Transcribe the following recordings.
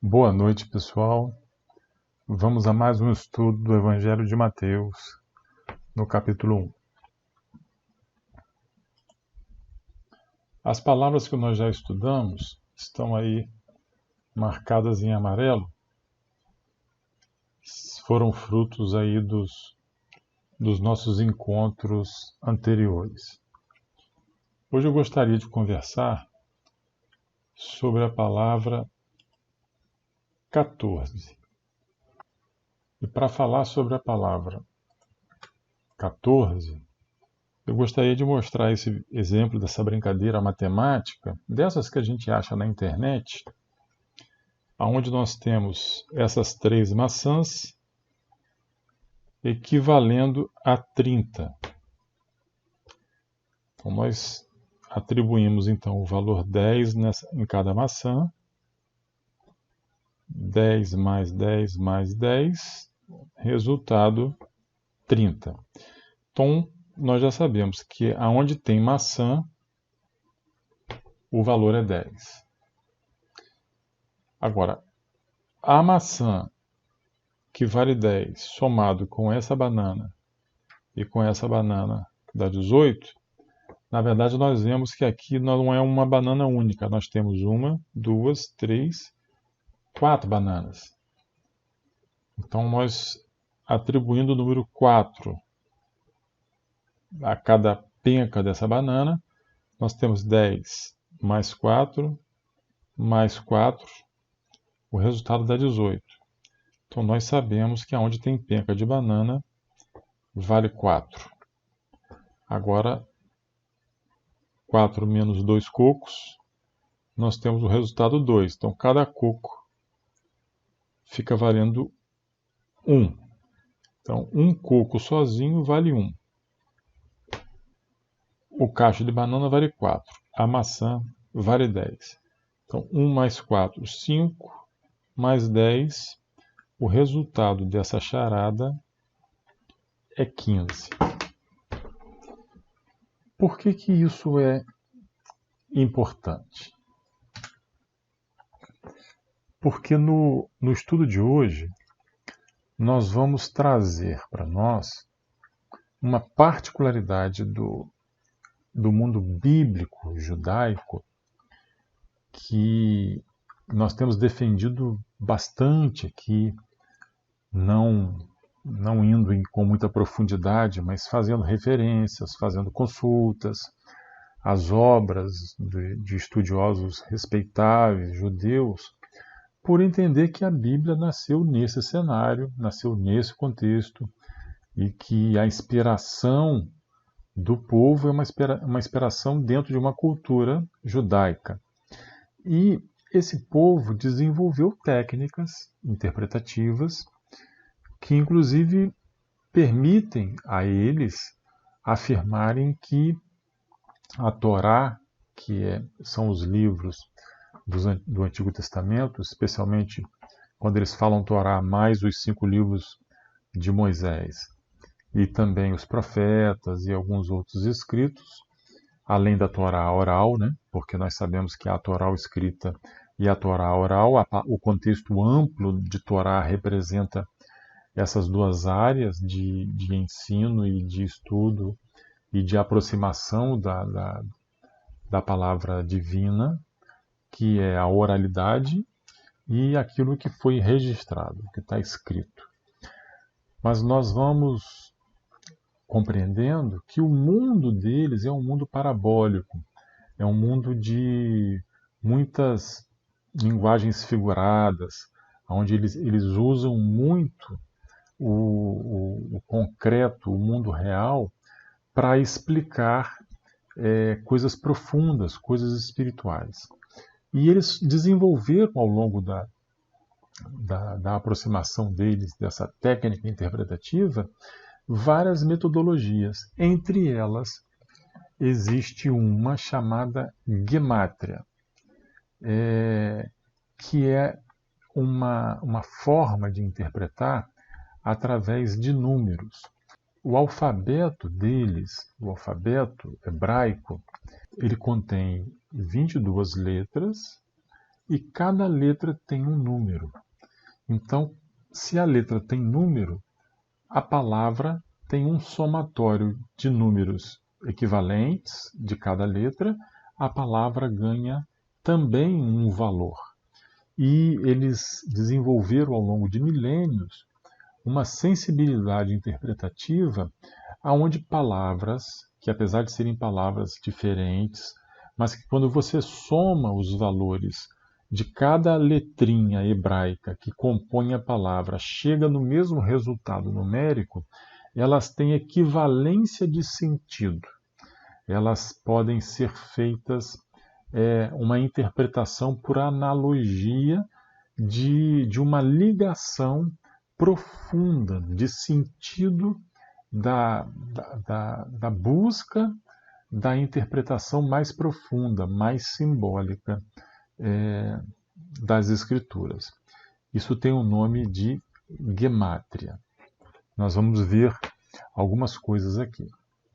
Boa noite, pessoal. Vamos a mais um estudo do Evangelho de Mateus, no capítulo 1. As palavras que nós já estudamos estão aí marcadas em amarelo, foram frutos aí dos nossos encontros anteriores. Hoje eu gostaria de conversar sobre a palavra 14. E para falar sobre a palavra 14, eu gostaria de mostrar esse exemplo dessa brincadeira matemática, dessas que a gente acha na internet, onde nós temos essas 3 maçãs equivalendo a 30. Então nós atribuímos então o valor 10 em cada maçã, 10 mais 10 mais 10, resultado 30. Então nós já sabemos que aonde tem maçã, o valor é 10. Agora, a maçã que vale 10 somado com essa banana e com essa banana que dá 18, na verdade nós vemos que aqui não é uma banana única, nós temos 1, 2, 3, 4 bananas. Então nós atribuindo o número 4 a cada penca dessa banana, nós temos 10 mais 4, mais 4, o resultado dá 18. Então nós sabemos que aonde tem penca de banana, vale 4. Agora, 4 menos 2 cocos, nós temos o resultado 2. Então cada coco fica valendo 1. Então um coco sozinho vale 1. O cacho de banana vale 4. A maçã vale 10. Então 1 mais 4, 5, mais 10, o resultado dessa charada é 15. Por que isso é importante? Porque no estudo de hoje, nós vamos trazer para nós uma particularidade do mundo bíblico judaico que nós temos defendido bastante aqui, não indo com muita profundidade, mas fazendo referências, fazendo consultas às obras de estudiosos respeitáveis, judeus, por entender que a Bíblia nasceu nesse cenário, nasceu nesse contexto, e que a inspiração do povo é uma inspiração dentro de uma cultura judaica. E esse povo desenvolveu técnicas interpretativas que, inclusive, permitem a eles afirmarem que a Torá, são os livros do Antigo Testamento, especialmente quando eles falam Torá mais os 5 livros de Moisés, e também os profetas e alguns outros escritos, além da Torá oral, né? Porque nós sabemos que a Torá escrita e a Torá oral, o contexto amplo de Torá representa essas duas áreas de ensino e de estudo e de aproximação da palavra divina, que é a oralidade e aquilo que foi registrado, que está escrito. Mas nós vamos compreendendo que o mundo deles é um mundo parabólico, é um mundo de muitas linguagens figuradas, onde eles usam muito o concreto, o mundo real, para explicar coisas profundas, coisas espirituais. E eles desenvolveram ao longo da aproximação deles, dessa técnica interpretativa, várias metodologias. Entre elas, existe uma chamada gemátria, que é uma forma de interpretar através de números. O alfabeto deles, o alfabeto hebraico, ele contém 22 letras e cada letra tem um número. Então, se a letra tem número, a palavra tem um somatório de números equivalentes de cada letra, a palavra ganha também um valor. E eles desenvolveram ao longo de milênios uma sensibilidade interpretativa aonde palavras, que apesar de serem palavras diferentes, mas que quando você soma os valores de cada letrinha hebraica que compõe a palavra, chega no mesmo resultado numérico, elas têm equivalência de sentido. Elas podem ser feitas uma interpretação por analogia de uma ligação profunda de sentido da busca da interpretação mais profunda, mais simbólica das Escrituras. Isso tem o nome de gemátria. Nós vamos ver algumas coisas aqui.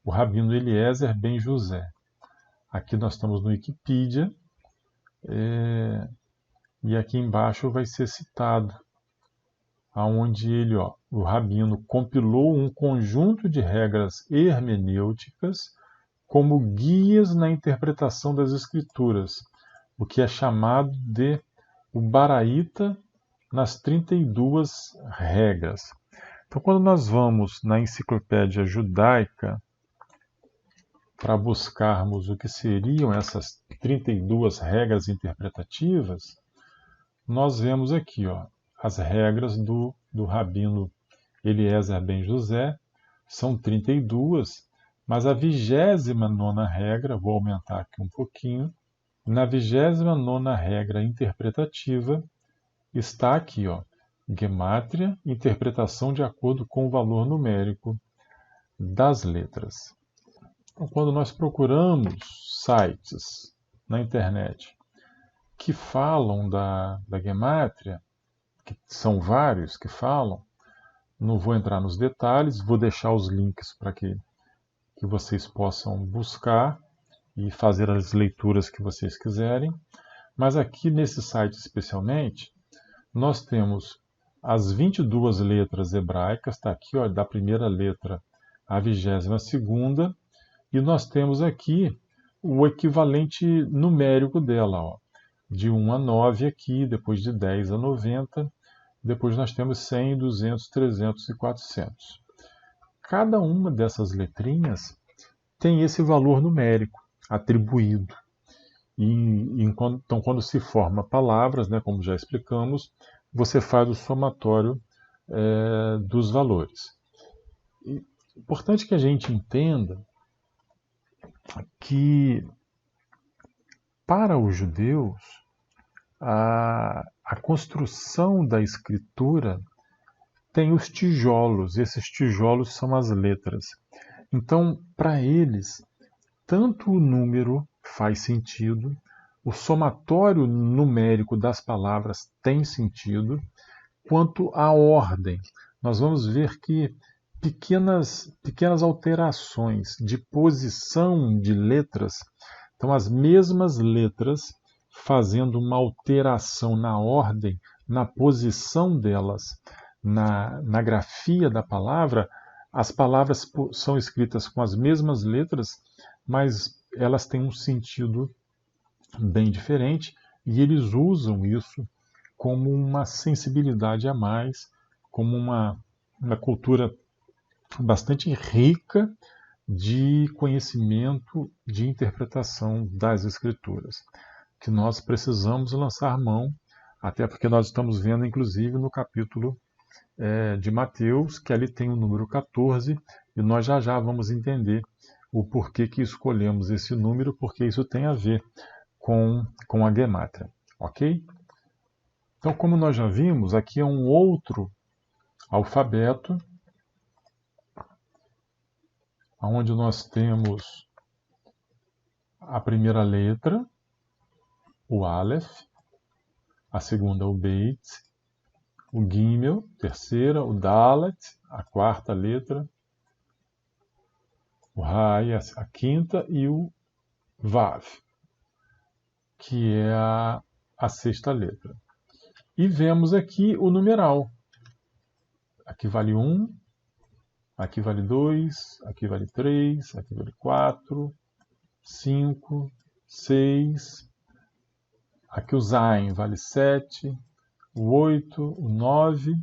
O Rabino Eliezer Ben José. Aqui nós estamos no Wikipedia, e aqui embaixo vai ser citado, aonde ele, o Rabino, compilou um conjunto de regras hermenêuticas como guias na interpretação das Escrituras, o que é chamado de o Baraita nas 32 regras. Então, quando nós vamos na enciclopédia judaica para buscarmos o que seriam essas 32 regras interpretativas, nós vemos aqui as regras do Rabino Eliezer Ben José, são 32, mas a 29ª regra, vou aumentar aqui um pouquinho, na 29ª regra interpretativa está aqui, gemátria, interpretação de acordo com o valor numérico das letras. Então, quando nós procuramos sites na internet que falam da gemátria, que são vários que falam, não vou entrar nos detalhes, vou deixar os links para que vocês possam buscar e fazer as leituras que vocês quiserem. Mas aqui nesse site especialmente, nós temos as 22 letras hebraicas, está aqui da primeira letra à 22ª, e nós temos aqui o equivalente numérico dela, de 1 a 9 aqui, depois de 10 a 90, depois nós temos 100, 200, 300 e 400. Cada uma dessas letrinhas tem esse valor numérico atribuído. Então, quando se forma palavras, como já explicamos, você faz o somatório dos valores. Importante que a gente entenda que, para os judeus, a construção da escritura tem os tijolos. Esses tijolos são as letras. Então, para eles, tanto o número faz sentido, o somatório numérico das palavras tem sentido, quanto a ordem. Nós vamos ver que pequenas alterações de posição de letras, então as mesmas letras fazendo uma alteração na ordem, na posição delas, na grafia da palavra, as palavras são escritas com as mesmas letras, mas elas têm um sentido bem diferente, e eles usam isso como uma sensibilidade a mais, como uma cultura bastante rica de conhecimento, de interpretação das Escrituras, que nós precisamos lançar mão, até porque nós estamos vendo, inclusive, no capítulo de Mateus, que ali tem o número 14, e nós já vamos entender o porquê que escolhemos esse número, porque isso tem a ver com a gemátria, ok? Então, como nós já vimos, aqui é um outro alfabeto, onde nós temos a primeira letra, o Aleph, a segunda, o Beit, o Gimel, terceira, o Dalet, a quarta letra, o Rai, a quinta, e o Vav, que é a a sexta letra. E vemos aqui o numeral. Aqui vale 1, aqui vale 2, aqui vale 3, aqui vale 4, 5, 6. Aqui o Zain vale 7, o 8, o 9,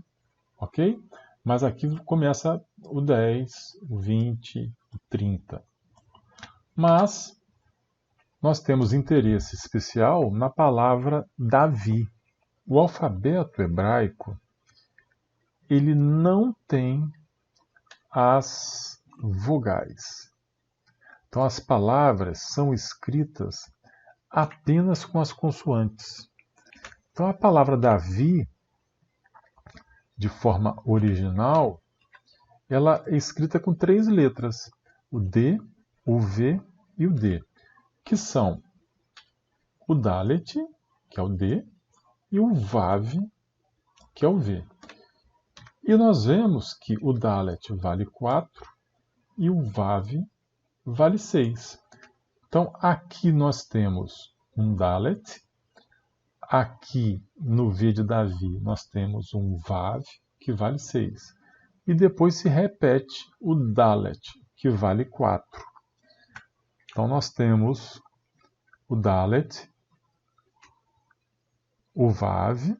ok? Mas aqui começa o 10, o 20, o 30. Mas nós temos interesse especial na palavra Davi. O alfabeto hebraico, ele não tem as vogais. Então as palavras são escritas apenas com as consoantes. Então a palavra Davi, de forma original, ela é escrita com 3 letras, o D, o V e o D, que são o Dalet, que é o D, e o Vav, que é o V. E nós vemos que o Dalet vale 4 e o Vav vale 6. Então aqui nós temos um Dalet, aqui no V de Davi nós temos um Vav, que vale 6. E depois se repete o Dalet, que vale 4. Então nós temos o Dalet, o Vav,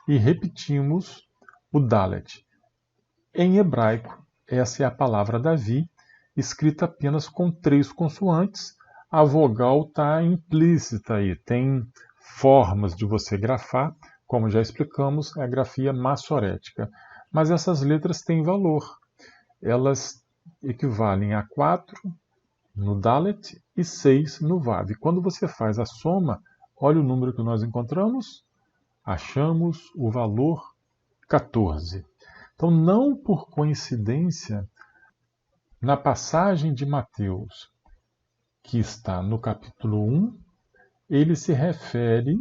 e repetimos o Dalet. Em hebraico, essa é a palavra Davi, escrita apenas com 3 consoantes. A vogal está implícita aí, tem formas de você grafar, como já explicamos, é a grafia massorética. Mas essas letras têm valor. Elas equivalem a 4 no Dalet e 6 no Vav. Quando você faz a soma, olha o número que nós encontramos, achamos o valor 14. Então, não por coincidência, na passagem de Mateus, que está no capítulo 1, ele se refere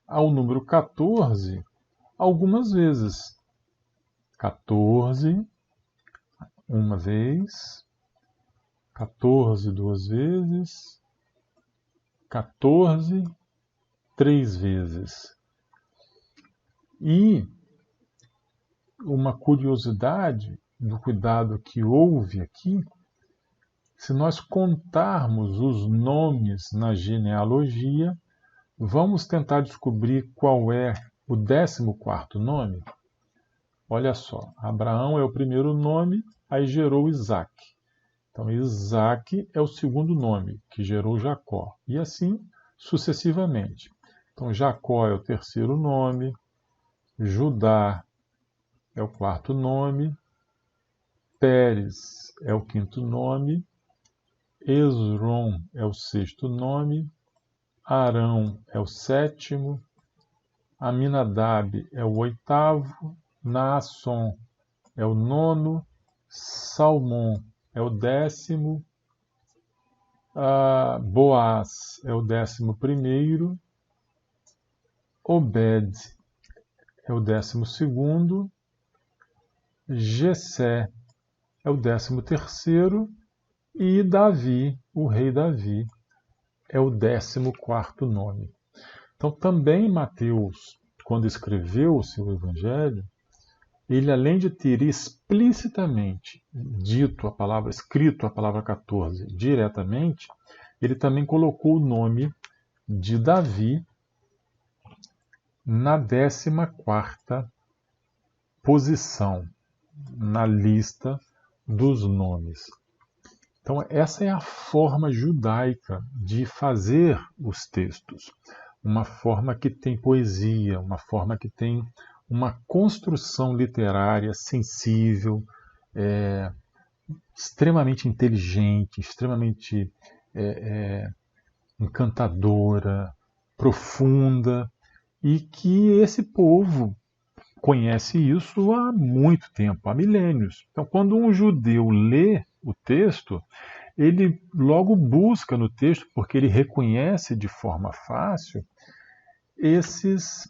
ao número 14 algumas vezes. 14, uma vez, 14 duas vezes, 14 3 vezes. E uma curiosidade do cuidado que houve aqui, se nós contarmos os nomes na genealogia, vamos tentar descobrir qual é o 14º nome. Olha só, Abraão é o primeiro nome, aí gerou Isaac. Então Isaac é o segundo nome, que gerou Jacó. E assim sucessivamente. Então Jacó é o terceiro nome, Judá é o quarto nome, Pérez é o quinto nome, Esrom é o sexto nome, Arão é o sétimo, Aminadab é o oitavo, Naasson é o nono, Salmão é o 10º, Boaz é o 11º, Obed é o 12º, Jessé é o 13º e Davi, o rei Davi, é o 14º nome. Então também Mateus, quando escreveu o seu evangelho, ele além de ter explicitamente escrito a palavra 14 diretamente, ele também colocou o nome de Davi na 14ª posição na lista dos nomes. Então essa é a forma judaica de fazer os textos. Uma forma que tem poesia, uma forma que tem uma construção literária sensível, extremamente inteligente, extremamente encantadora, profunda, e que esse povo conhece isso há muito tempo, há milênios. Então, quando um judeu lê o texto, ele logo busca no texto, porque ele reconhece de forma fácil esses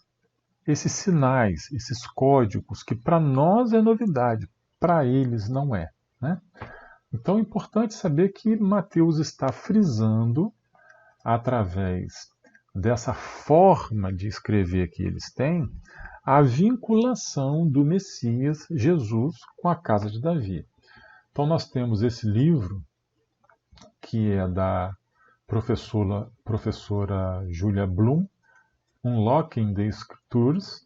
sinais, esses códigos, que para nós é novidade, para eles não é, né? Então é importante saber que Mateus está frisando, através dessa forma de escrever que eles têm, a vinculação do Messias, Jesus, com a casa de Davi. Então nós temos esse livro, que é da professora Julia Blum, Unlocking the Scriptures.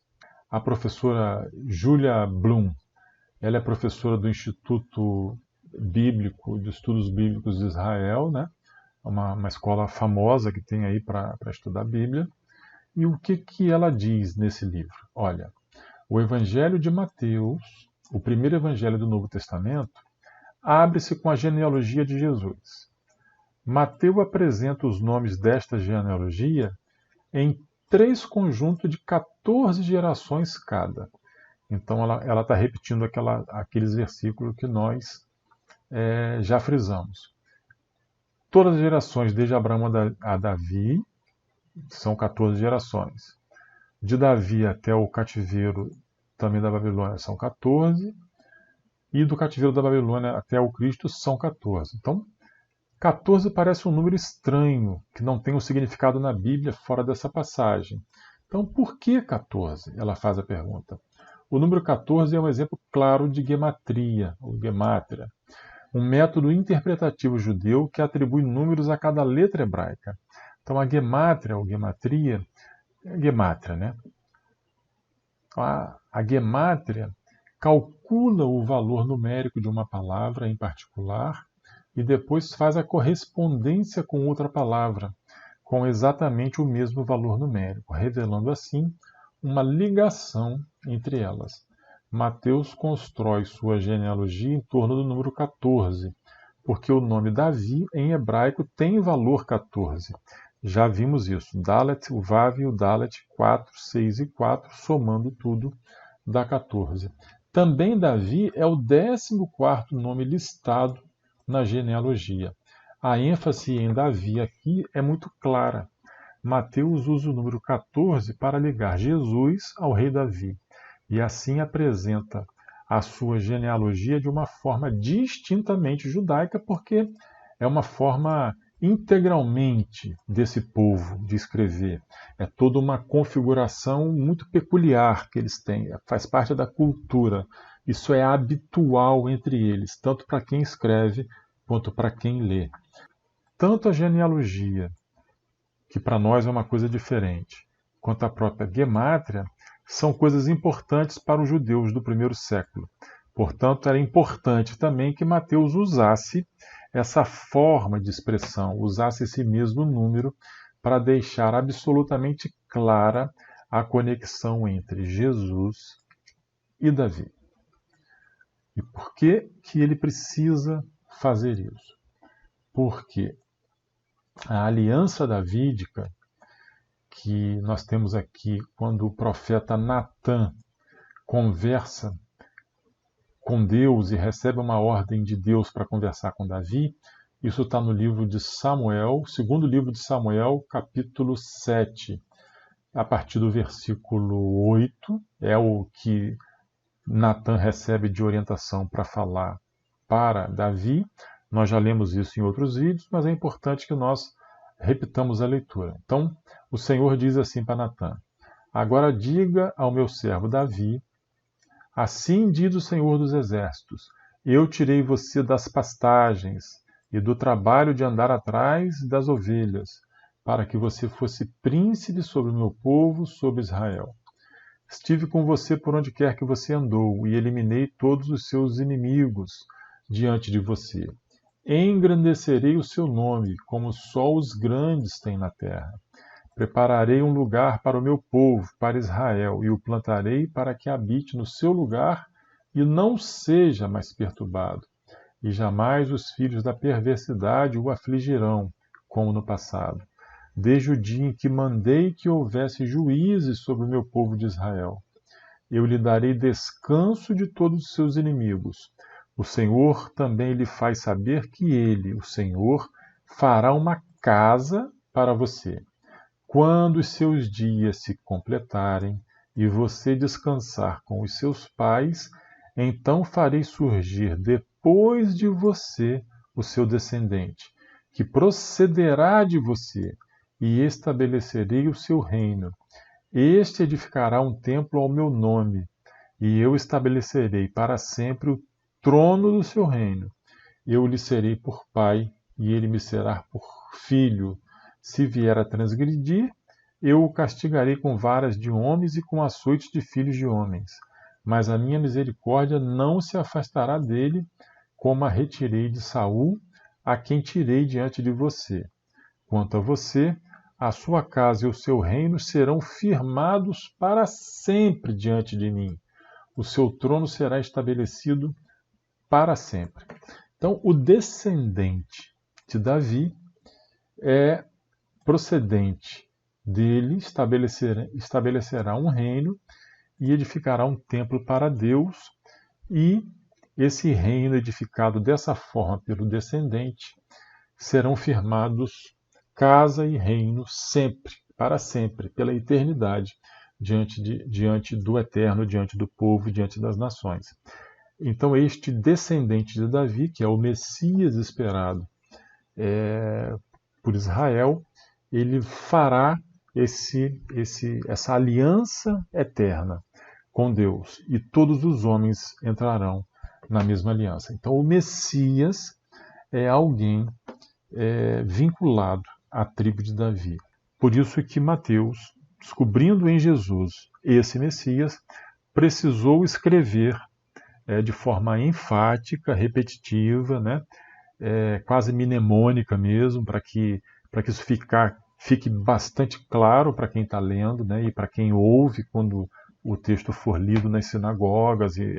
A professora Julia Blum, ela é professora do Instituto Bíblico, de Estudos Bíblicos de Israel, né? Uma escola famosa que tem aí para estudar a Bíblia. E o que ela diz nesse livro? Olha, o Evangelho de Mateus, o primeiro evangelho do Novo Testamento, abre-se com a genealogia de Jesus. Mateus apresenta os nomes desta genealogia em 3 conjuntos de 14 gerações cada. Então ela está repetindo aqueles versículos que nós já frisamos. Todas as gerações, desde Abraão a Davi, são 14 gerações. De Davi até o cativeiro também da Babilônia são 14. E do cativeiro da Babilônia até o Cristo são 14. Então, 14 parece um número estranho, que não tem um significado na Bíblia fora dessa passagem. Então, por que 14? Ela faz a pergunta. O número 14 é um exemplo claro de gematria, ou gemátria, um método interpretativo judeu que atribui números a cada letra hebraica. Então, a gemátria, ou gematria, é gemátria, né? A gemátria calcula o valor numérico de uma palavra em particular e depois faz a correspondência com outra palavra, com exatamente o mesmo valor numérico, revelando assim uma ligação entre elas. Mateus constrói sua genealogia em torno do número 14, porque o nome Davi, em hebraico, tem valor 14. Já vimos isso. Dalet, o Vav e o Dalet, 4, 6 e 4, somando tudo, dá 14. Também Davi é o 14º nome listado na genealogia. A ênfase em Davi aqui é muito clara. Mateus usa o número 14 para ligar Jesus ao rei Davi, e assim apresenta a sua genealogia de uma forma distintamente judaica, porque é uma forma integralmente desse povo de escrever. É toda uma configuração muito peculiar que eles têm, faz parte da cultura. Isso é habitual entre eles, tanto para quem escreve quanto para quem lê. Tanto a genealogia, que para nós é uma coisa diferente, quanto a própria gemátria, são coisas importantes para os judeus do primeiro século. Portanto, era importante também que Mateus usasse essa forma de expressão, usasse esse mesmo número para deixar absolutamente clara a conexão entre Jesus e Davi. E por que ele precisa fazer isso? Porque a aliança davídica que nós temos aqui quando o profeta Natã conversa com Deus e recebe uma ordem de Deus para conversar com Davi, isso está no livro de Samuel, segundo livro de Samuel, capítulo 7, a partir do versículo 8, é o que Natã recebe de orientação para falar para Davi. Nós já lemos isso em outros vídeos, mas é importante que nós repitamos a leitura. Então, o Senhor diz assim para Natã: agora diga ao meu servo Davi, assim diz o Senhor dos Exércitos, eu tirei você das pastagens e do trabalho de andar atrás das ovelhas, para que você fosse príncipe sobre o meu povo, sobre Israel. Estive com você por onde quer que você andou, e eliminei todos os seus inimigos diante de você. Engrandecerei o seu nome, como só os grandes têm na terra. Prepararei um lugar para o meu povo, para Israel, e o plantarei para que habite no seu lugar e não seja mais perturbado. E jamais os filhos da perversidade o afligirão, como no passado, desde o dia em que mandei que houvesse juízes sobre o meu povo de Israel. Eu lhe darei descanso de todos os seus inimigos. O Senhor também lhe faz saber que ele, o Senhor, fará uma casa para você. Quando os seus dias se completarem e você descansar com os seus pais, então farei surgir depois de você o seu descendente, que procederá de você, e estabelecerei o seu reino. Este edificará um templo ao meu nome, e eu estabelecerei para sempre o trono do seu reino. Eu lhe serei por pai, e ele me será por filho. Se vier a transgredir, eu o castigarei com varas de homens e com açoites de filhos de homens. Mas a minha misericórdia não se afastará dele, como a retirei de Saul, a quem tirei diante de você. Quanto a você, a sua casa e o seu reino serão firmados para sempre diante de mim. O seu trono será estabelecido para sempre. Então, o descendente de Davi é procedente dele, estabelecerá um reino e edificará um templo para Deus, e esse reino edificado dessa forma pelo descendente serão firmados casa e reino sempre, para sempre, pela eternidade, diante do Eterno, diante do povo, diante das nações. Então, este descendente de Davi, que é o Messias esperado por Israel, ele fará essa aliança eterna com Deus, e todos os homens entrarão na mesma aliança. Então, o Messias é alguém vinculado à tribo de Davi. Por isso que Mateus, descobrindo em Jesus esse Messias, precisou escrever de forma enfática, repetitiva, né? Quase mnemônica mesmo, para que isso fique bastante claro para quem está lendo, né? E para quem ouve quando o texto for lido nas sinagogas e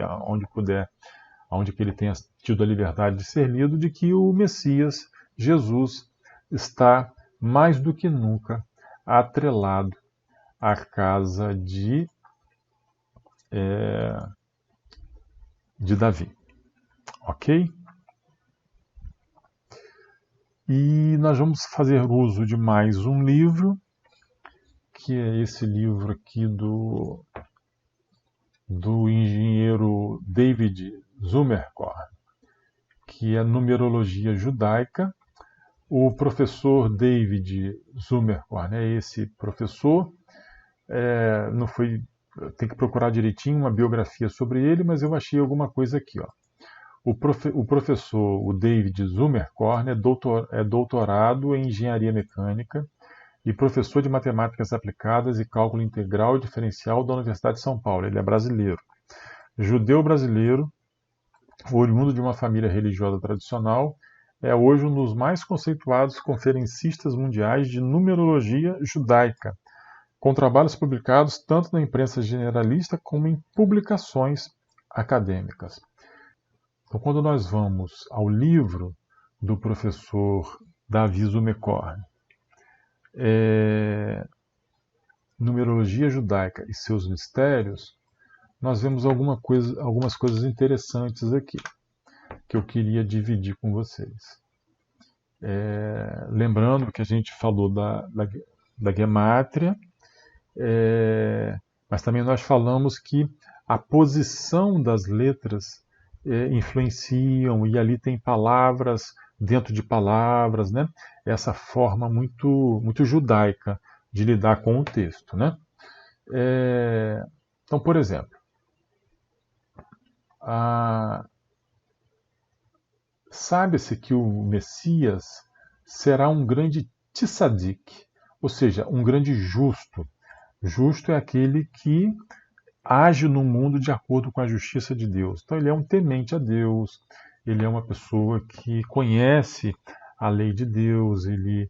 onde que ele tenha tido a liberdade de ser lido, de que o Messias, Jesus, está mais do que nunca atrelado à casa de Davi. Ok? E nós vamos fazer uso de mais um livro, que é esse livro aqui do engenheiro David Zumerkorn, que é Numerologia Judaica. O professor David Zumerkorn é esse professor. Tem que procurar direitinho uma biografia sobre ele, mas eu achei alguma coisa aqui, ó. O professor, o David Zumerkorn, é doutorado em engenharia mecânica e professor de matemáticas aplicadas e cálculo integral e diferencial da Universidade de São Paulo. Ele é brasileiro. Judeu brasileiro, oriundo de uma família religiosa tradicional, é hoje um dos mais conceituados conferencistas mundiais de numerologia judaica, com trabalhos publicados tanto na imprensa generalista como em publicações acadêmicas. Então, quando nós vamos ao livro do professor Davi Zumerkorn, Numerologia Judaica e seus Mistérios, nós vemos algumas coisas interessantes aqui, que eu queria dividir com vocês. Lembrando que a gente falou da Gemátria, mas também nós falamos que a posição das letras influenciam, e ali tem palavras dentro de palavras, né? Essa forma muito, muito judaica de lidar com o texto, né? Então, por exemplo, sabe-se que o Messias será um grande tzadik, ou seja, um grande justo. Justo é aquele que age no mundo de acordo com a justiça de Deus. Então ele é um temente a Deus, ele é uma pessoa que conhece a lei de Deus, ele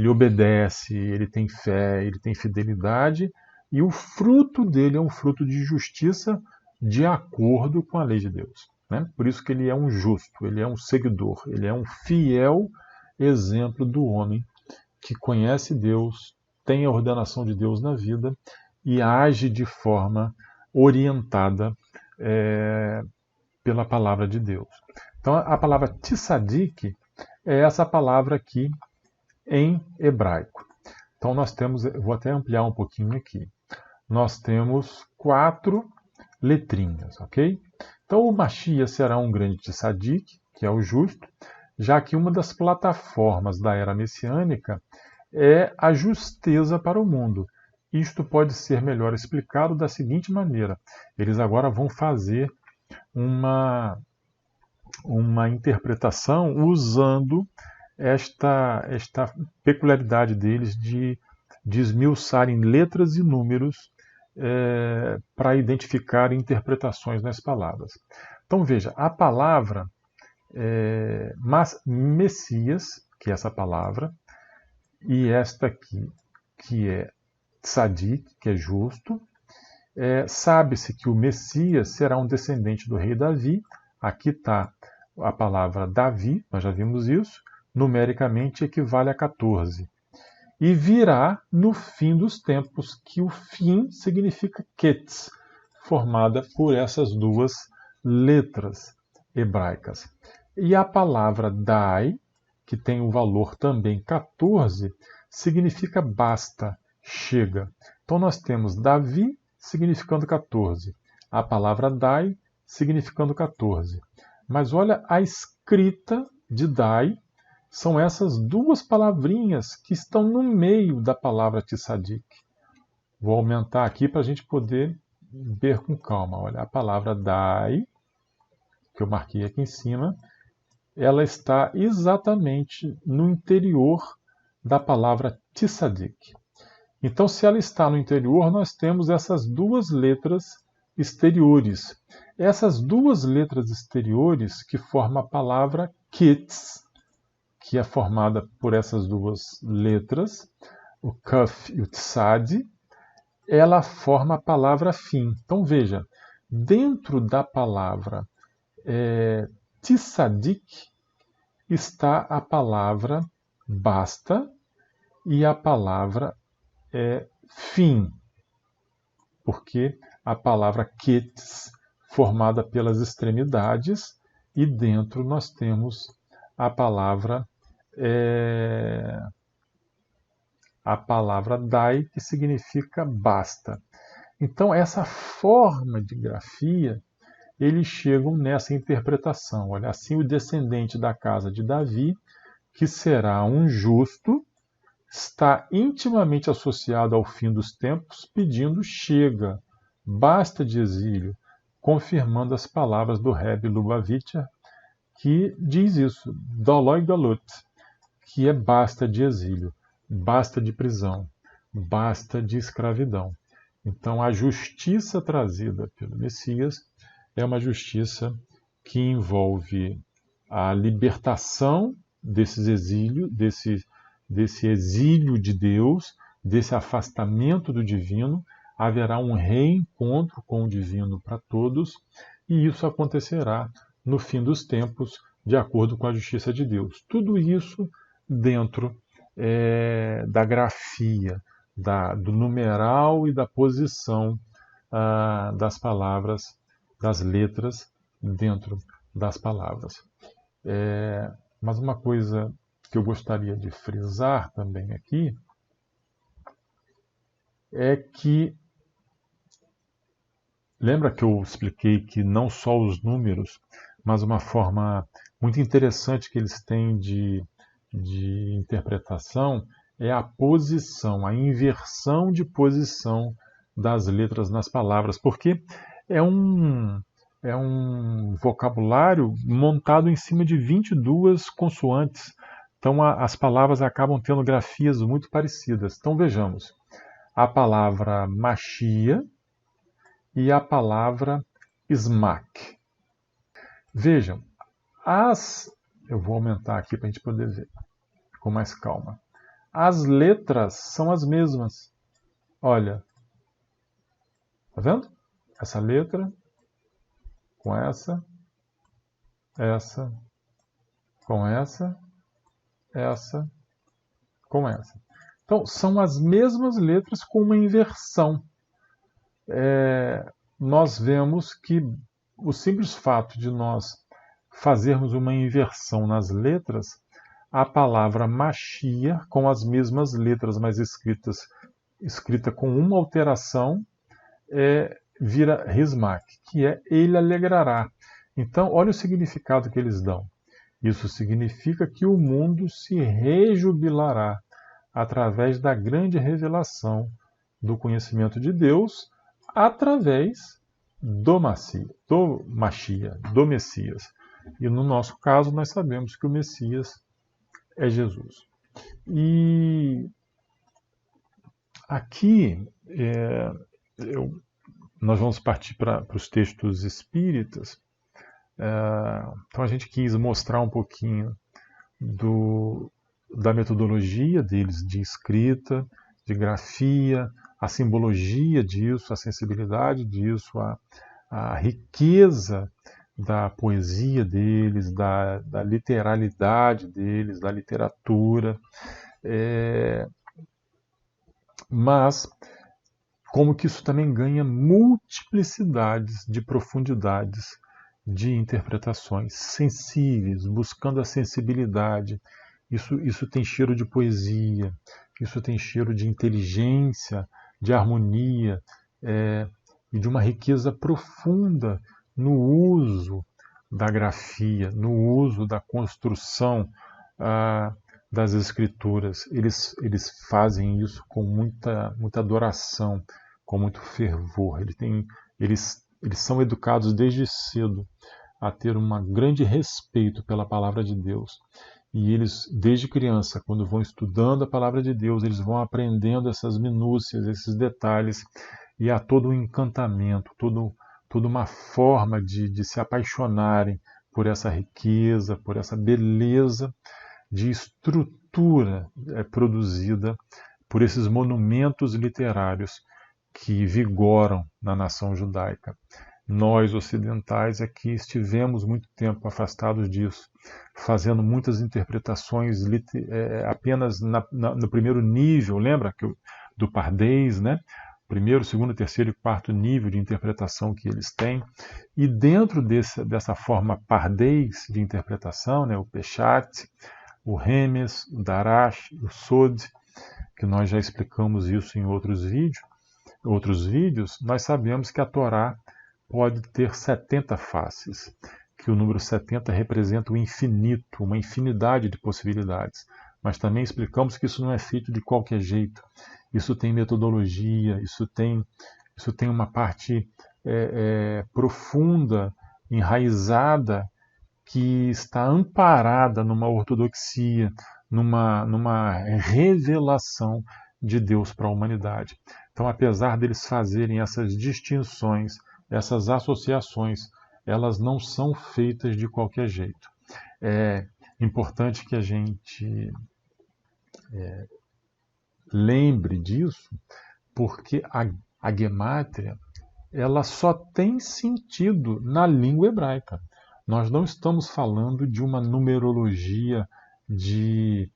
obedece, ele tem fé, ele tem fidelidade, e o fruto dele é um fruto de justiça de acordo com a lei de Deus, né? Por isso que ele é um justo, ele é um seguidor, ele é um fiel exemplo do homem que conhece Deus, tem a ordenação de Deus na vida e age de forma orientada pela palavra de Deus. Então, a palavra tzadik é essa palavra aqui em hebraico. Então, nós temos, eu vou até ampliar um pouquinho aqui, nós temos 4 letrinhas, ok? Então, o Mashiach será um grande tzadik, que é o justo, já que uma das plataformas da era messiânica é a justeza para o mundo. Isto pode ser melhor explicado da seguinte maneira. Eles agora vão fazer uma interpretação usando esta peculiaridade deles de esmiuçarem letras e números para identificar interpretações nas palavras. Então veja, a palavra Messias, que é essa palavra, e esta aqui, que é Tzadik, que é justo, sabe-se que o Messias será um descendente do rei Davi. Aqui está a palavra Davi, nós já vimos isso, numericamente equivale a 14. E virá no fim dos tempos, que o fim significa Ketz, formada por essas duas letras hebraicas. E a palavra Dai, que tem o valor também 14, significa basta, chega. Então nós temos Davi significando 14, a palavra Dai significando 14. Mas olha a escrita de Dai, são essas duas palavrinhas que estão no meio da palavra Tzadik. Vou aumentar aqui para a gente poder ver com calma. Olha, a palavra Dai, que eu marquei aqui em cima, ela está exatamente no interior da palavra Tzadik. Então, se ela está no interior, nós temos essas duas letras exteriores. Essas duas letras exteriores que formam a palavra Ketz, que é formada por essas duas letras, o Kaf e o Tzad, ela forma a palavra fim. Então veja, dentro da palavra Tzadik está a palavra basta e a palavra fim, porque a palavra Ketz, formada pelas extremidades, e dentro nós temos a palavra Dai, que significa basta. Então, essa forma de grafia, eles chegam nessa interpretação. Olha, assim o descendente da casa de Davi, que será um justo, está intimamente associado ao fim dos tempos, pedindo chega, basta de exílio, confirmando as palavras do Rebbe Lubavitcher, que diz isso, Doloi Galut, que é basta de exílio, basta de prisão, basta de escravidão. Então a justiça trazida pelo Messias é uma justiça que envolve a libertação desses exílios, desse exílio de Deus, desse afastamento do divino. Haverá um reencontro com o divino para todos, e isso acontecerá no fim dos tempos, de acordo com a justiça de Deus. Tudo isso dentro da grafia, do numeral e da posição das palavras, das letras dentro das palavras. Mas uma coisa que eu gostaria de frisar também aqui é que, lembra que eu expliquei que não só os números, mas uma forma muito interessante que eles têm de interpretação é a posição, a inversão de posição das letras nas palavras, porque é um vocabulário montado em cima de 22 consoantes. Então as palavras acabam tendo grafias muito parecidas. Então vejamos, a palavra Machia e a palavra Smack. Vejam, eu vou aumentar aqui para a gente poder ver com mais calma. As letras são as mesmas. Olha, tá vendo? Essa letra com essa, com essa com essa. Então, são as mesmas letras com uma inversão. Nós vemos que o simples fato de nós fazermos uma inversão nas letras, a palavra Machia, com as mesmas letras, mas escrita com uma alteração, vira Rismak, que é ele alegrará. Então, olha o significado que eles dão. Isso significa que o mundo se rejubilará. através da grande revelação do conhecimento de Deus, através do Mashiach, do Messias. E no nosso caso, nós sabemos que o Messias é Jesus. E aqui nós vamos partir para os textos espíritas. Então a gente quis mostrar um pouquinho da metodologia deles de escrita, de grafia, a simbologia disso, a sensibilidade disso, a riqueza da poesia deles, da literalidade deles, da literatura. Mas como que isso também ganha multiplicidades de profundidades de interpretações sensíveis, buscando a sensibilidade. Isso tem cheiro de poesia, isso tem cheiro de inteligência, de harmonia e de uma riqueza profunda no uso da grafia, no uso da construção das escrituras. Eles fazem isso com muita adoração, com muito fervor. Eles são educados desde cedo a ter um grande respeito pela palavra de Deus. E eles, desde criança, quando vão estudando a palavra de Deus, eles vão aprendendo essas minúcias, esses detalhes, e há todo um encantamento, toda uma forma de se apaixonarem por essa riqueza, por essa beleza de estrutura produzida por esses monumentos literários que vigoram na nação judaica. Nós, ocidentais, aqui estivemos muito tempo afastados disso, fazendo muitas interpretações apenas no primeiro nível, lembra do Pardês, né? Primeiro, segundo, terceiro e quarto nível de interpretação que eles têm. E dentro dessa forma Pardês de interpretação, né, o Peshat, o Remes, o Darash, o Sod, que nós já explicamos isso em outros vídeos, nós sabemos que a Torá pode ter 70 faces, que o número 70 representa o infinito, uma infinidade de possibilidades. Mas também explicamos que isso não é feito de qualquer jeito. Isso tem metodologia, isso tem uma parte profunda, enraizada, que está amparada numa ortodoxia, numa revelação de Deus para a humanidade. Então, apesar deles fazerem essas distinções, essas associações, elas não são feitas de qualquer jeito. É importante que a gente lembre disso, porque a gemátria ela só tem sentido na língua hebraica. Nós não estamos falando de uma numerologia de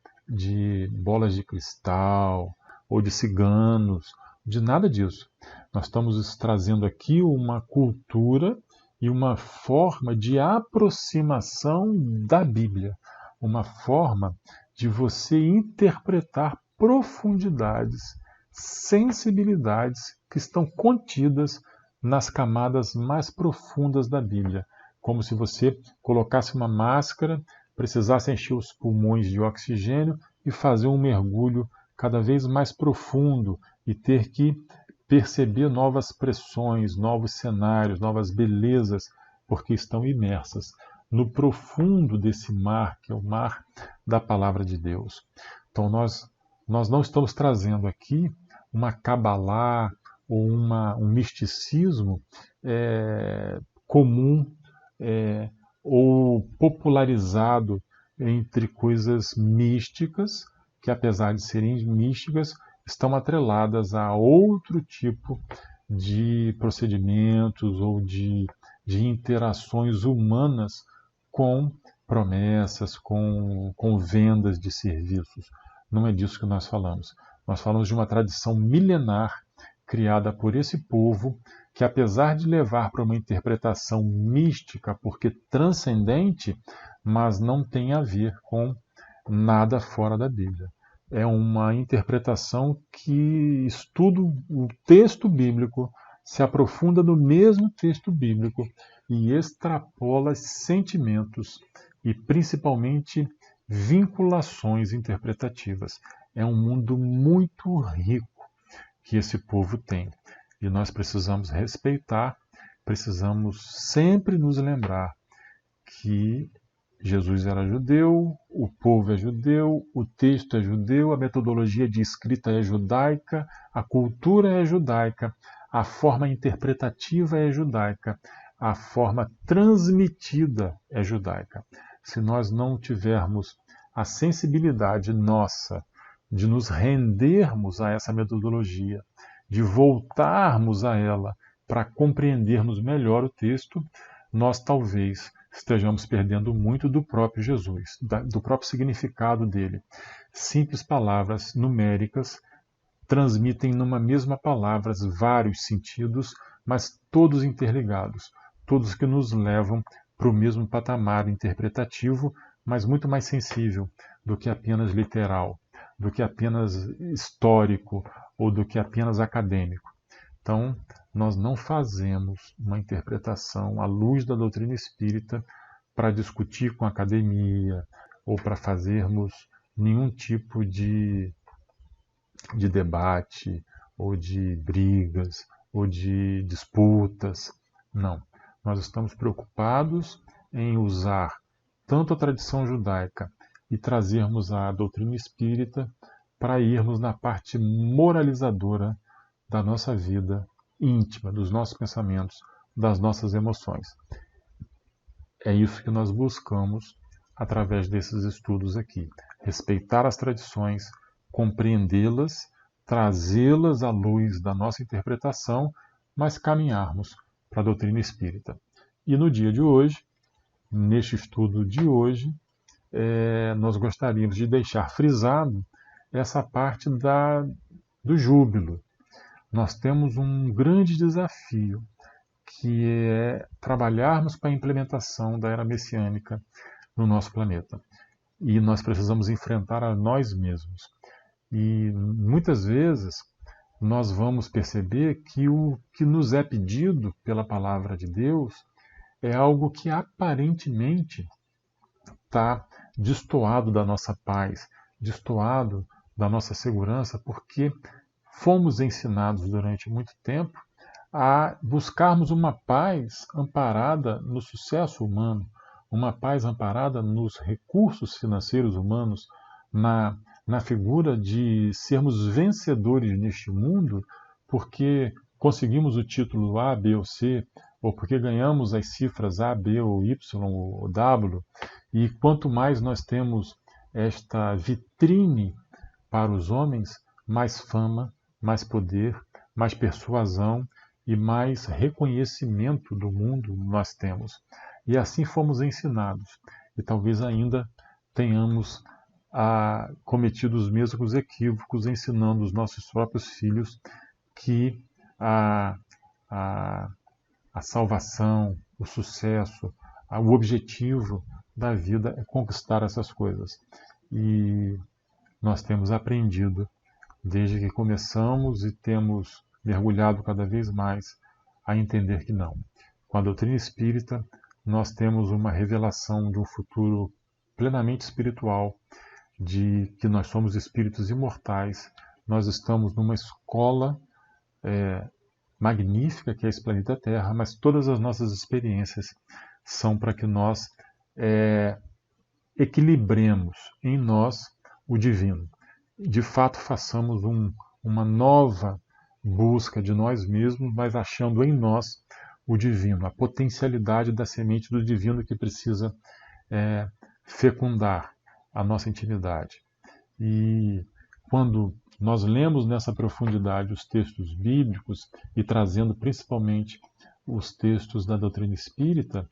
bolas de cristal ou de ciganos, de nada disso. Nós estamos trazendo aqui uma cultura e uma forma de aproximação da Bíblia, uma forma de você interpretar profundidades, sensibilidades que estão contidas nas camadas mais profundas da Bíblia. Como se você colocasse uma máscara, precisasse encher os pulmões de oxigênio e fazer um mergulho cada vez mais profundo e ter que perceber novas pressões, novos cenários, novas belezas, porque estão imersas no profundo desse mar, que é o mar da palavra de Deus. Então nós não estamos trazendo aqui uma cabalá ou um misticismo comum ou popularizado entre coisas místicas, que apesar de serem místicas, estão atreladas a outro tipo de procedimentos ou de interações humanas com promessas, com vendas de serviços. Não é disso que nós falamos. Nós falamos de uma tradição milenar criada por esse povo, que apesar de levar para uma interpretação mística, porque transcendente, mas não tem a ver com nada fora da Bíblia. É uma interpretação que estuda o texto bíblico, se aprofunda no mesmo texto bíblico e extrapola sentimentos e principalmente vinculações interpretativas. É um mundo muito rico que esse povo tem. E nós precisamos respeitar, precisamos sempre nos lembrar que Jesus era judeu, o povo é judeu, o texto é judeu, a metodologia de escrita é judaica, a cultura é judaica, a forma interpretativa é judaica, a forma transmitida é judaica. Se nós não tivermos a sensibilidade nossa de nos rendermos a essa metodologia, de voltarmos a ela para compreendermos melhor o texto, nós talvez estejamos perdendo muito do próprio Jesus, do próprio significado dele. Simples palavras numéricas transmitem numa mesma palavra vários sentidos, mas todos interligados, todos que nos levam para o mesmo patamar interpretativo, mas muito mais sensível do que apenas literal, do que apenas histórico ou do que apenas acadêmico. Então, nós não fazemos uma interpretação à luz da doutrina espírita para discutir com a academia ou para fazermos nenhum tipo de debate ou de brigas ou de disputas. Não. Nós estamos preocupados em usar tanto a tradição judaica e trazermos a doutrina espírita para irmos na parte moralizadora da nossa vida íntima, dos nossos pensamentos, das nossas emoções. É isso que nós buscamos através desses estudos aqui. Respeitar as tradições, compreendê-las, trazê-las à luz da nossa interpretação, mas caminharmos para a doutrina espírita. E no dia de hoje, neste estudo de hoje, nós gostaríamos de deixar frisado essa parte do júbilo. Nós temos um grande desafio, que é trabalharmos para a implementação da era messiânica no nosso planeta. E nós precisamos enfrentar a nós mesmos. E muitas vezes nós vamos perceber que o que nos é pedido pela palavra de Deus é algo que aparentemente está destoado da nossa paz, destoado da nossa segurança, porque fomos ensinados durante muito tempo a buscarmos uma paz amparada no sucesso humano, uma paz amparada nos recursos financeiros humanos, na figura de sermos vencedores neste mundo porque conseguimos o título A, B ou C, ou porque ganhamos as cifras A, B ou Y ou W, e quanto mais nós temos esta vitrine para os homens, mais fama, mais poder, mais persuasão e mais reconhecimento do mundo nós temos. E assim fomos ensinados. E talvez ainda tenhamos cometido os mesmos equívocos ensinando os nossos próprios filhos que a salvação, o sucesso, o objetivo da vida é conquistar essas coisas. E nós temos aprendido, desde que começamos e temos mergulhado cada vez mais, a entender que não. Com a doutrina espírita, nós temos uma revelação de um futuro plenamente espiritual, de que nós somos espíritos imortais, nós estamos numa escola magnífica que é esse planeta Terra, mas todas as nossas experiências são para que nós equilibremos em nós o divino. De fato, façamos uma nova busca de nós mesmos, mas achando em nós o divino, a potencialidade da semente do divino que precisa fecundar a nossa intimidade. E quando nós lemos nessa profundidade os textos bíblicos e trazendo principalmente os textos da doutrina espírita,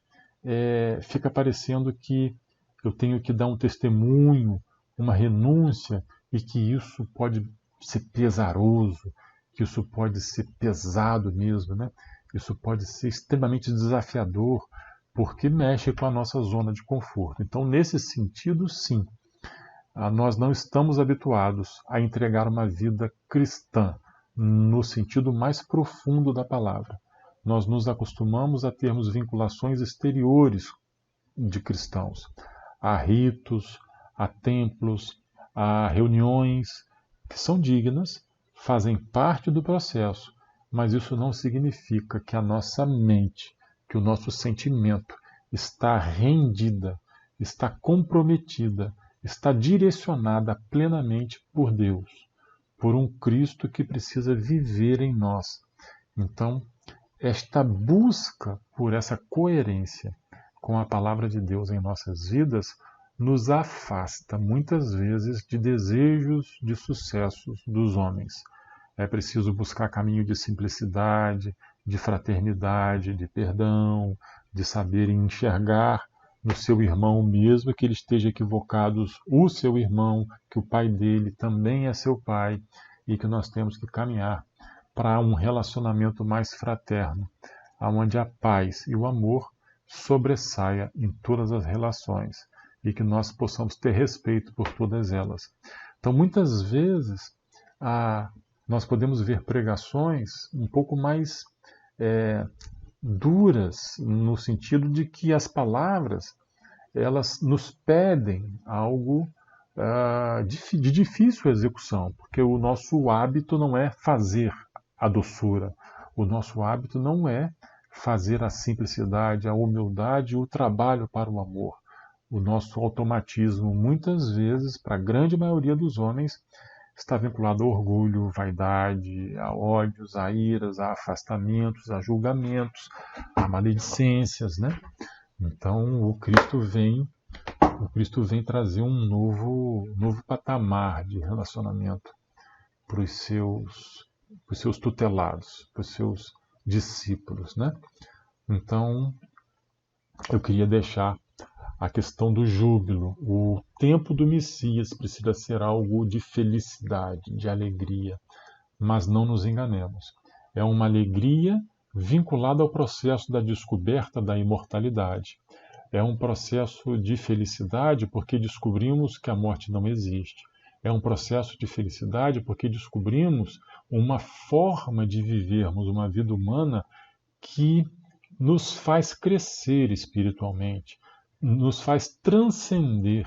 fica parecendo que eu tenho que dar um testemunho, uma renúncia, e que isso pode ser pesaroso, que isso pode ser pesado mesmo, né? Isso pode ser extremamente desafiador, porque mexe com a nossa zona de conforto. Então, nesse sentido, sim, nós não estamos habituados a entregar uma vida cristã, no sentido mais profundo da palavra. Nós nos acostumamos a termos vinculações exteriores de cristãos, a ritos, a templos, a reuniões, que são dignas, fazem parte do processo, mas isso não significa que a nossa mente, que o nosso sentimento está rendida, está comprometida, está direcionada plenamente por Deus, por um Cristo que precisa viver em nós. Então, esta busca por essa coerência com a palavra de Deus em nossas vidas nos afasta muitas vezes de desejos de sucessos dos homens. É preciso buscar caminho de simplicidade, de fraternidade, de perdão, de saber enxergar no seu irmão, mesmo que ele esteja equivocado, o seu irmão, que o pai dele também é seu pai, e que nós temos que caminhar para um relacionamento mais fraterno, onde a paz e o amor sobressaia em todas as relações e que nós possamos ter respeito por todas elas. Então, muitas vezes, nós podemos ver pregações um pouco mais duras, no sentido de que as palavras elas nos pedem algo de difícil execução, porque o nosso hábito não é fazer a doçura, o nosso hábito não é fazer a simplicidade, a humildade e o trabalho para o amor. O nosso automatismo, muitas vezes, para a grande maioria dos homens, está vinculado a orgulho, vaidade, a ódios, a iras, a afastamentos, a julgamentos, a maledicências, né? Então o Cristo vem trazer um novo patamar de relacionamento para os seus tutelados, para os seus discípulos, né? Então eu queria deixar a questão do júbilo. O tempo do Messias precisa ser algo de felicidade, de alegria, mas não nos enganemos. É uma alegria vinculada ao processo da descoberta da imortalidade. É um processo de felicidade porque descobrimos que a morte não existe. É um processo de felicidade porque descobrimos uma forma de vivermos uma vida humana que nos faz crescer espiritualmente, nos faz transcender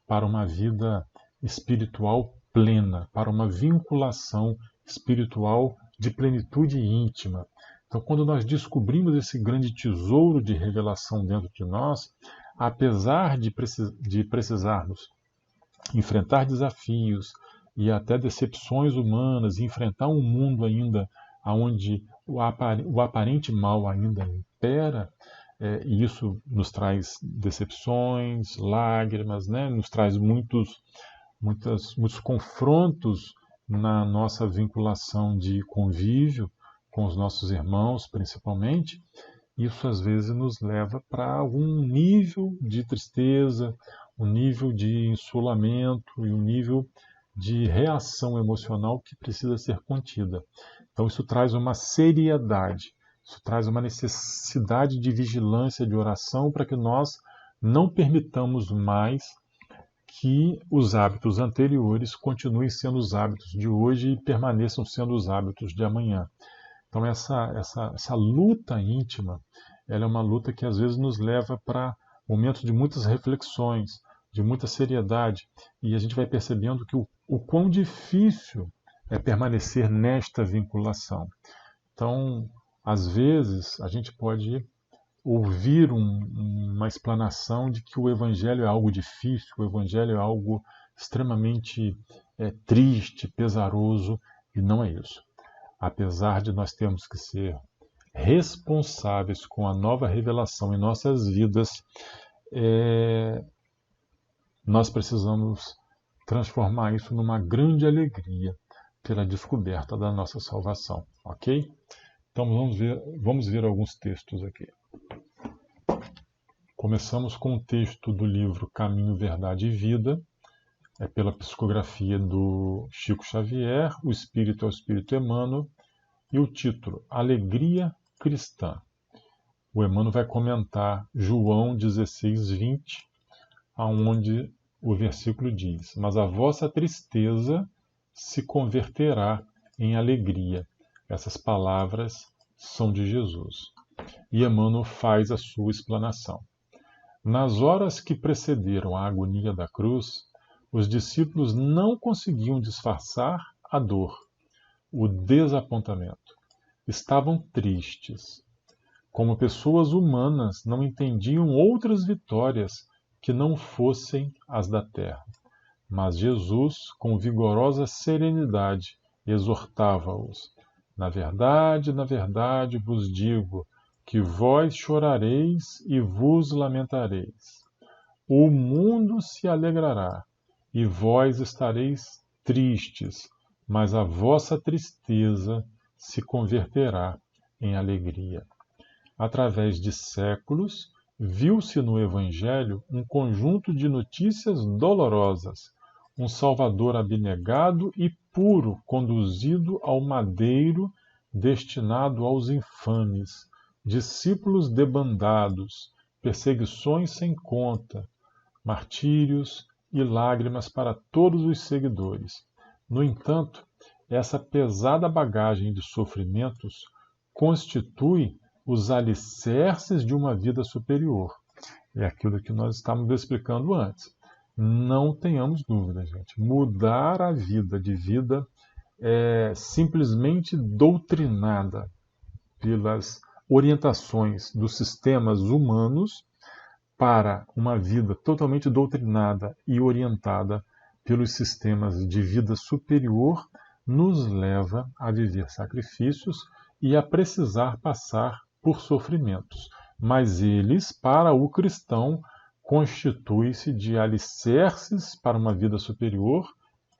para uma vida espiritual plena, para uma vinculação espiritual de plenitude íntima. Então, quando nós descobrimos esse grande tesouro de revelação dentro de nós, apesar de precisarmos enfrentar desafios e até decepções humanas, enfrentar um mundo ainda onde o aparente mal ainda impera, e isso nos traz decepções, lágrimas, né? Nos traz muitos confrontos na nossa vinculação de convívio com os nossos irmãos, principalmente. Isso às vezes nos leva para algum nível de tristeza, um nível de insolamento e um nível de reação emocional que precisa ser contida. Então isso traz uma seriedade, isso traz uma necessidade de vigilância, de oração, para que nós não permitamos mais que os hábitos anteriores continuem sendo os hábitos de hoje e permaneçam sendo os hábitos de amanhã. Então essa luta íntima, ela é uma luta que às vezes nos leva para momentos de muitas reflexões, de muita seriedade, e a gente vai percebendo que o quão difícil é permanecer nesta vinculação. Então, às vezes, a gente pode ouvir uma explanação de que o Evangelho é algo difícil, o Evangelho é algo extremamente triste, pesaroso, e não é isso. Apesar de nós termos que ser responsáveis com a nova revelação em nossas vidas, nós precisamos transformar isso numa grande alegria pela descoberta da nossa salvação, ok? Então vamos ver alguns textos aqui. Começamos com o texto do livro Caminho, Verdade e Vida, pela psicografia do Chico Xavier, O Espírito é o Espírito Emmanuel, e o título, Alegria Cristã. O Emmanuel vai comentar João 16:20, onde o versículo diz: Mas a vossa tristeza se converterá em alegria. Essas palavras são de Jesus. E Emmanuel faz a sua explanação. Nas horas que precederam a agonia da cruz, os discípulos não conseguiam disfarçar a dor, o desapontamento. Estavam tristes. Como pessoas humanas, não entendiam outras vitórias que não fossem as da terra. Mas Jesus, com vigorosa serenidade, exortava-os: na verdade vos digo, que vós chorareis e vos lamentareis. O mundo se alegrará, e vós estareis tristes, mas a vossa tristeza se converterá em alegria. Através de séculos, viu-se no Evangelho um conjunto de notícias dolorosas, um Salvador abnegado e puro conduzido ao madeiro destinado aos infames, discípulos debandados, perseguições sem conta, martírios e lágrimas para todos os seguidores. No entanto, essa pesada bagagem de sofrimentos constitui os alicerces de uma vida superior. É aquilo que nós estávamos explicando antes. Não tenhamos dúvida, gente. Mudar a vida de vida simplesmente doutrinada pelas orientações dos sistemas humanos para uma vida totalmente doutrinada e orientada pelos sistemas de vida superior nos leva a viver sacrifícios e a precisar passar por sofrimentos. Mas eles, para o cristão, constituem-se de alicerces para uma vida superior,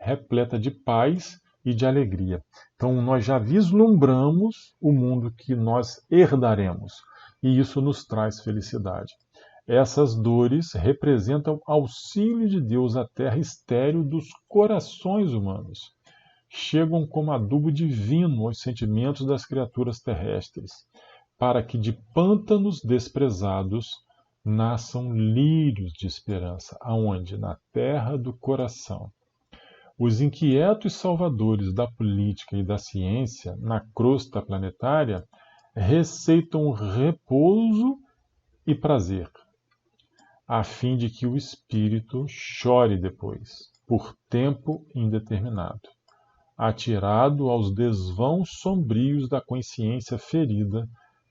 repleta de paz e de alegria. Então nós já vislumbramos o mundo que nós herdaremos, e isso nos traz felicidade. Essas dores representam auxílio de Deus à terra estéril dos corações humanos. Chegam como adubo divino aos sentimentos das criaturas terrestres, para que de pântanos desprezados nasçam lírios de esperança, aonde? Na terra do coração. Os inquietos salvadores da política e da ciência, na crosta planetária, receitam repouso e prazer, a fim de que o espírito chore depois, por tempo indeterminado, atirado aos desvãos sombrios da consciência ferida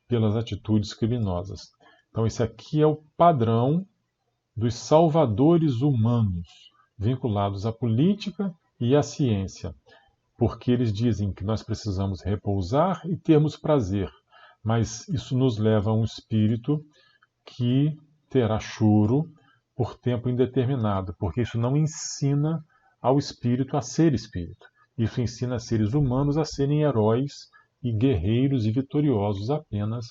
pelas atitudes criminosas. Então, esse aqui é o padrão dos salvadores humanos, vinculados à política e à ciência, porque eles dizem que nós precisamos repousar e termos prazer, mas isso nos leva a um espírito que terá choro por tempo indeterminado, porque isso não ensina ao espírito a ser espírito. Isso ensina seres humanos a serem heróis e guerreiros e vitoriosos apenas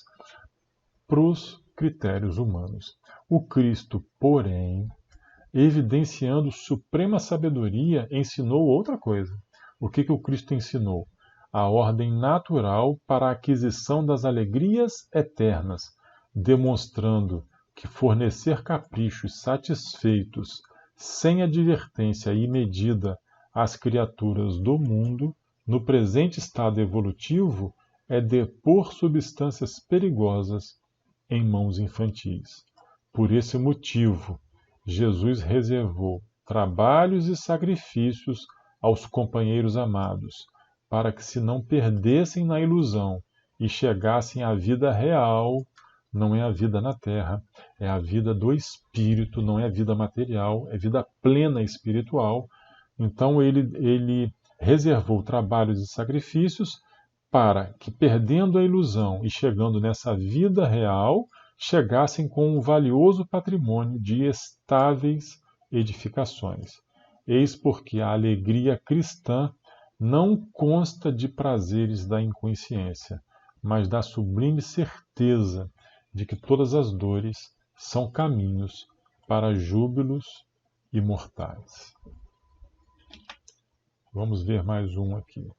para os critérios humanos. O Cristo, porém, evidenciando suprema sabedoria, ensinou outra coisa. O que o Cristo ensinou? A ordem natural para a aquisição das alegrias eternas, demonstrando que fornecer caprichos satisfeitos, sem advertência e medida às criaturas do mundo, no presente estado evolutivo, é depor substâncias perigosas em mãos infantis. Por esse motivo, Jesus reservou trabalhos e sacrifícios aos companheiros amados, para que se não perdessem na ilusão e chegassem à vida real. Não é a vida na terra, é a vida do espírito, não é a vida material, é vida plena espiritual. Então ele reservou trabalhos e sacrifícios para que, perdendo a ilusão e chegando nessa vida real, chegassem com um valioso patrimônio de estáveis edificações. Eis porque a alegria cristã não consta de prazeres da inconsciência, mas da sublime certeza de que todas as dores são caminhos para júbilos imortais. Vamos ver mais um aqui.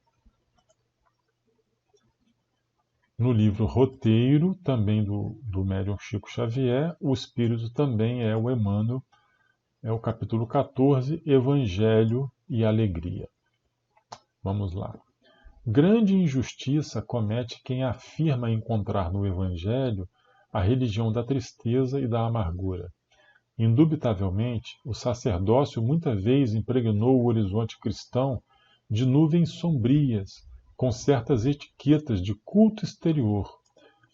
No livro Roteiro, também do médium Chico Xavier, o Espírito também é o Emmanuel, é o capítulo 14, Evangelho e Alegria. Vamos lá. Grande injustiça comete quem afirma encontrar no Evangelho a religião da tristeza e da amargura. Indubitavelmente, o sacerdócio muitas vezes impregnou o horizonte cristão de nuvens sombrias, com certas etiquetas de culto exterior,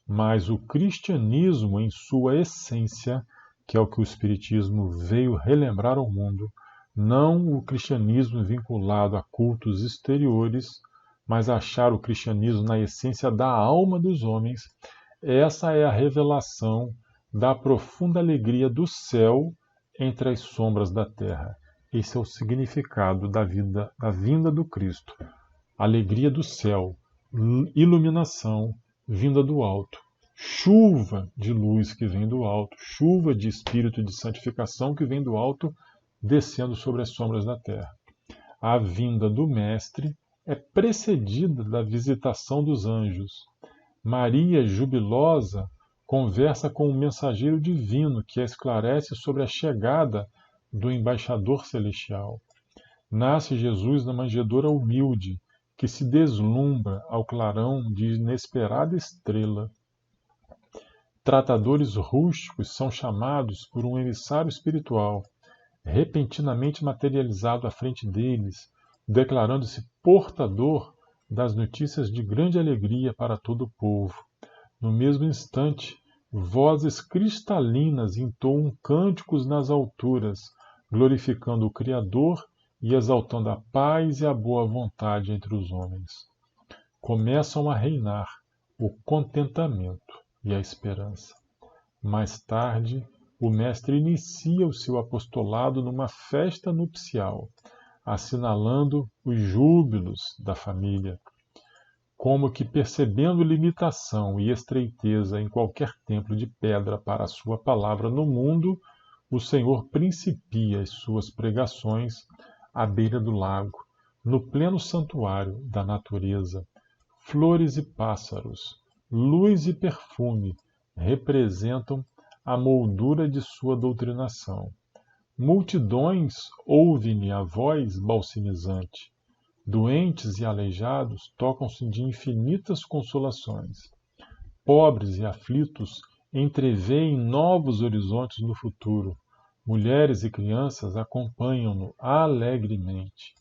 mas o cristianismo, em sua essência, que é o que o Espiritismo veio relembrar ao mundo, não o cristianismo vinculado a cultos exteriores, mas achar o cristianismo na essência da alma dos homens, essa é a revelação da profunda alegria do céu entre as sombras da terra. Esse é o significado da vinda do Cristo. Alegria do céu, iluminação vinda do alto, chuva de luz que vem do alto, chuva de espírito de santificação que vem do alto, descendo sobre as sombras da terra. A vinda do Mestre é precedida da visitação dos anjos. Maria, jubilosa, conversa com o mensageiro divino que a esclarece sobre a chegada do embaixador celestial. Nasce Jesus na manjedoura humilde, que se deslumbra ao clarão de inesperada estrela. Tratadores rústicos são chamados por um emissário espiritual, repentinamente materializado à frente deles, declarando-se portador das notícias de grande alegria para todo o povo. No mesmo instante, vozes cristalinas entoam cânticos nas alturas, glorificando o Criador e exaltando a paz e a boa vontade entre os homens. Começam a reinar o contentamento e a esperança. Mais tarde, o Mestre inicia o seu apostolado numa festa nupcial, assinalando os júbilos da família, como que percebendo limitação e estreiteza em qualquer templo de pedra para a sua palavra no mundo, o Senhor principia as suas pregações à beira do lago, no pleno santuário da natureza. Flores e pássaros, luz e perfume representam a moldura de sua doutrinação. Multidões ouvem-lhe a voz balsamizante. Doentes e aleijados tocam-se de infinitas consolações. Pobres e aflitos entreveem novos horizontes no futuro. Mulheres e crianças acompanham-no alegremente.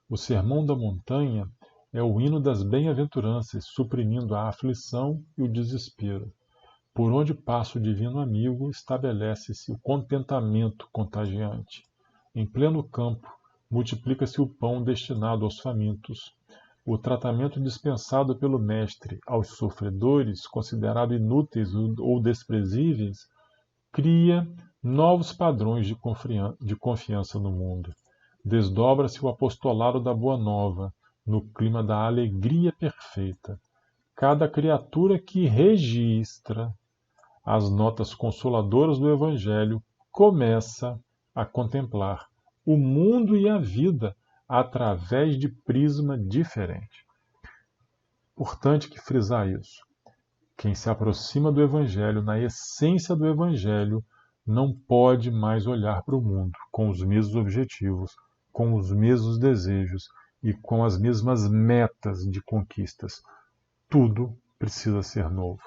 O sermão da montanha é o hino das bem-aventuranças, suprimindo a aflição e o desespero. Por onde passa o divino amigo, estabelece-se o contentamento contagiante. Em pleno campo, multiplica-se o pão destinado aos famintos. O tratamento dispensado pelo Mestre aos sofredores, considerados inúteis ou desprezíveis, cria novos padrões de confiança no mundo. Desdobra-se o apostolado da Boa Nova, no clima da alegria perfeita. Cada criatura que registra as notas consoladoras do Evangelho começa a contemplar o mundo e a vida através de prisma diferente. Importante que frisar isso. Quem se aproxima do Evangelho, na essência do Evangelho, não pode mais olhar para o mundo com os mesmos objetivos, com os mesmos desejos e com as mesmas metas de conquistas. Tudo precisa ser novo.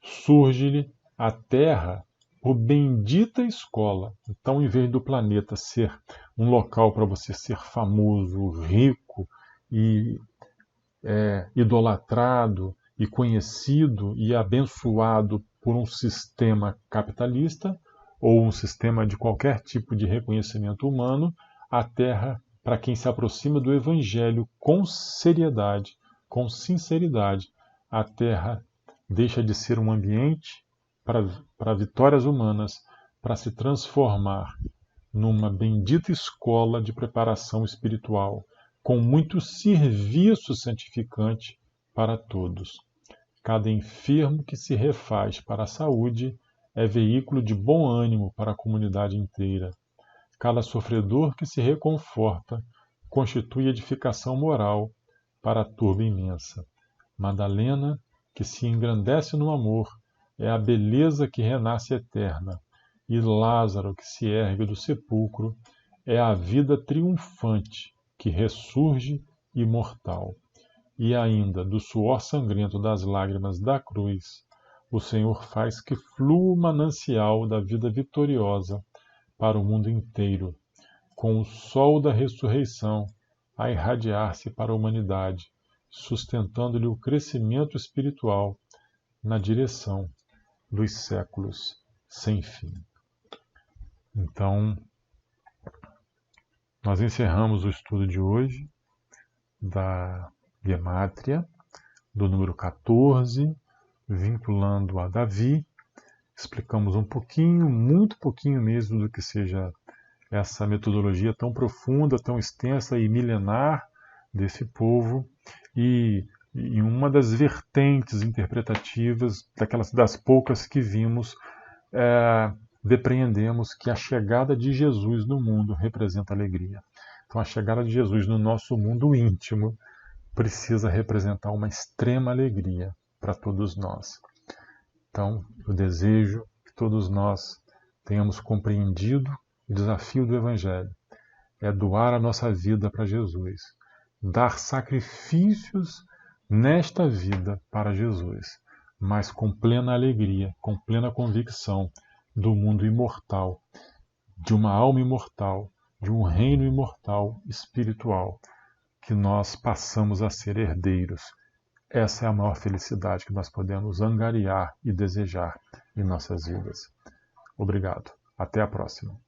Surge-lhe a Terra por bendita escola. Então, em vez do planeta ser um local para você ser famoso, rico e idolatrado e conhecido e abençoado por um sistema capitalista ou um sistema de qualquer tipo de reconhecimento humano, a Terra, para quem se aproxima do Evangelho com seriedade, com sinceridade, a Terra deixa de ser um ambiente para vitórias humanas, para se transformar numa bendita escola de preparação espiritual, com muito serviço santificante para todos. Cada enfermo que se refaz para a saúde é veículo de bom ânimo para a comunidade inteira. Cada sofredor que se reconforta constitui edificação moral para a turba imensa. Madalena, que se engrandece no amor, é a beleza que renasce eterna, e Lázaro, que se ergue do sepulcro, é a vida triunfante que ressurge imortal. E ainda, do suor sangrento das lágrimas da cruz, o Senhor faz que flua o manancial da vida vitoriosa, para o mundo inteiro, com o sol da ressurreição a irradiar-se para a humanidade, sustentando-lhe o crescimento espiritual na direção dos séculos sem fim. Então, nós encerramos o estudo de hoje da Gemátria, do número 14, vinculando a Davi. Explicamos um pouquinho, muito pouquinho mesmo, do que seja essa metodologia tão profunda, tão extensa e milenar desse povo, e uma das vertentes interpretativas, das poucas que vimos, depreendemos que a chegada de Jesus no mundo representa alegria. Então, a chegada de Jesus no nosso mundo íntimo precisa representar uma extrema alegria para todos nós. Então, eu desejo que todos nós tenhamos compreendido o desafio do Evangelho. É doar a nossa vida para Jesus. Dar sacrifícios nesta vida para Jesus, mas com plena alegria, com plena convicção do mundo imortal, de uma alma imortal, de um reino imortal espiritual, que nós passamos a ser herdeiros. Essa é a maior felicidade que nós podemos angariar e desejar em nossas vidas. Obrigado. Até a próxima.